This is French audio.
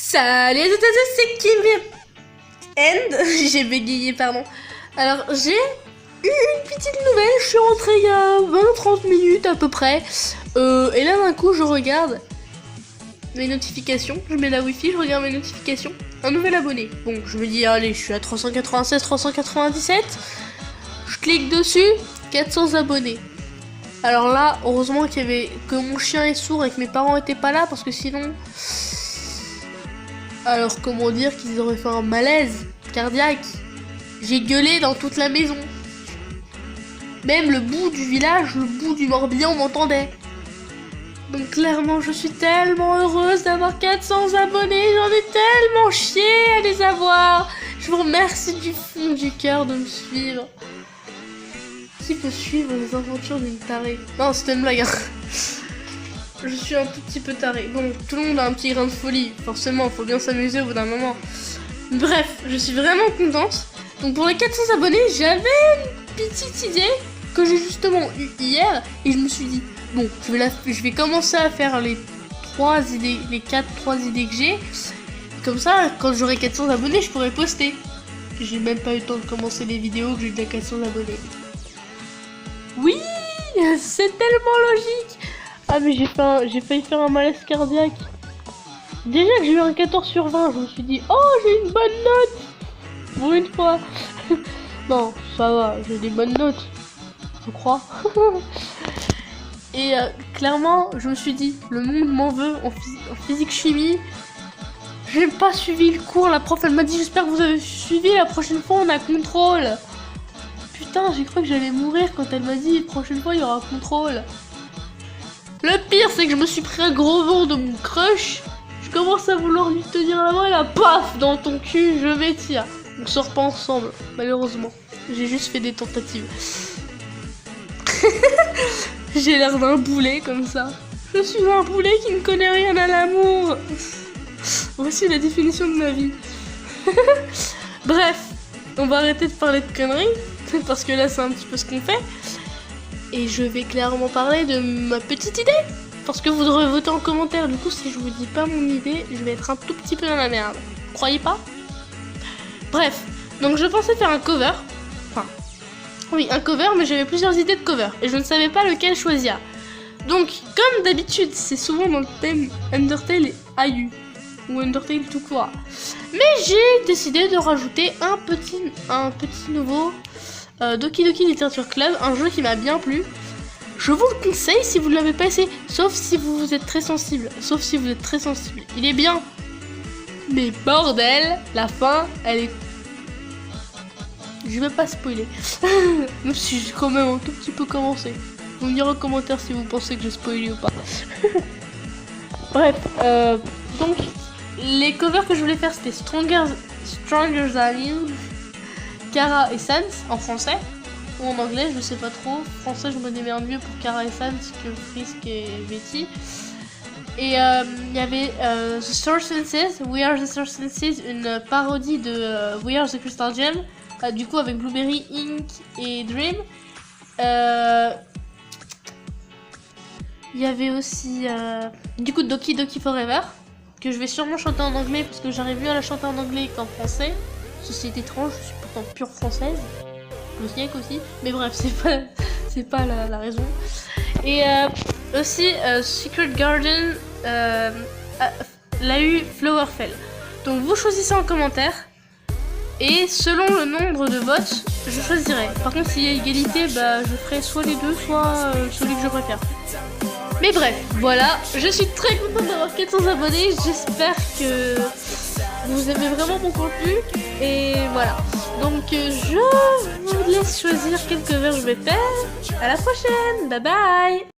Salut à toutes et à tous, c'est Kim and j'ai bégayé, pardon. Alors, j'ai eu une petite nouvelle, je suis rentrée il y a 20-30 minutes à peu près. Et là, d'un coup, je regarde mes notifications, je mets la wifi, je regarde mes notifications. Un nouvel abonné. Bon, je me dis, allez, je suis à 396, 397. Je clique dessus, 400 abonnés. Alors là, heureusement que mon chien est sourd et que mes parents étaient pas là, parce que sinon... Alors comment dire qu'ils auraient fait un malaise cardiaque. J'ai gueulé dans toute la maison. Même le bout du village, le bout du Morbihan m'entendait. Donc clairement, je suis tellement heureuse d'avoir 400 abonnés. J'en ai tellement chié à les avoir. Je vous remercie du fond du cœur de me suivre. Qui peut suivre les aventures d'une tarée? Non, c'était une blague. Je suis un tout petit peu taré. Bon, tout le monde a un petit grain de folie. Forcément, il faut bien s'amuser au bout d'un moment. Bref, je suis vraiment contente. Donc pour les 400 abonnés, j'avais une petite idée que j'ai justement eue hier. Et je me suis dit, bon, je vais commencer à faire les 3 idées que j'ai. Comme ça, quand j'aurai 400 abonnés, je pourrai poster. J'ai même pas eu le temps de commencer les vidéos que j'ai déjà 400 abonnés. Oui, c'est tellement logique. Ah mais j'ai failli faire un malaise cardiaque. Déjà que j'ai eu un 14 sur 20, je me suis dit, oh j'ai une bonne note. Pour une fois. Non, ça va, j'ai des bonnes notes. Je crois. Et clairement, je me suis dit, le monde m'en veut en physique-chimie. J'ai pas suivi le cours, la prof elle m'a dit, j'espère que vous avez suivi, la prochaine fois on a contrôle. Putain, j'ai cru que j'allais mourir quand elle m'a dit, la prochaine fois il y aura contrôle. Le pire, c'est que je me suis pris un gros vent de mon crush. Je commence à vouloir lui tenir la main et là, paf, dans ton cul, je m'étire. On sort pas ensemble, malheureusement. J'ai juste fait des tentatives. J'ai l'air d'un boulet comme ça. Je suis un boulet qui ne connaît rien à l'amour. Voici la définition de ma vie. Bref, on va arrêter de parler de conneries. Parce que là, c'est un petit peu ce qu'on fait. Et je vais clairement parler de ma petite idée. Parce que vous devrez voter en commentaire. Du coup, si je vous dis pas mon idée, je vais être un tout petit peu dans la merde. Croyez pas? Bref, donc je pensais faire un cover. Enfin, oui, un cover, mais j'avais plusieurs idées de cover. Et je ne savais pas lequel choisir. Donc, comme d'habitude, c'est souvent dans le thème Undertale et Ayu. Ou Undertale tout court. Mais j'ai décidé de rajouter un petit nouveau... Doki Doki Literature Club, un jeu qui m'a bien plu. Je vous le conseille si vous ne l'avez pas essayé, sauf si vous êtes très sensible. Sauf si vous êtes très sensible. Il est bien. Mais bordel, la fin, elle est... Je vais pas spoiler. Même si j'ai quand même un tout petit peu commencé. Vous me direz en commentaire si vous pensez que j'ai spoilé ou pas. Bref, donc, les covers que je voulais faire, c'était Stronger Than You, Kara et Sans en français ou en anglais, je sais pas trop. Français, je me démerde mieux pour Kara et Sans que Frisk et Betty. Et il y avait The Source Senses, We Are the Source Senses, une parodie de We Are the Crystal Gem, du coup avec Blueberry, Ink et Dream. Il y avait aussi du coup Doki Doki Forever, que je vais sûrement chanter en anglais parce que j'arrive mieux à la chanter en anglais qu'en français. Ceci est étrange, je suis pourtant pure française. Le siècle aussi. Mais bref, c'est pas la raison. Et aussi Secret Garden, l'AU Flowerfell. Donc vous choisissez en commentaire. Et selon le nombre de votes, je choisirai. Par contre, s'il y a égalité, bah, je ferai soit les deux, soit celui que je préfère. Mais bref, voilà. Je suis très contente d'avoir 400 abonnés. J'espère que vous aimez vraiment mon contenu. Et voilà. Donc je vous laisse choisir quel cover je vais faire. À la prochaine. Bye bye.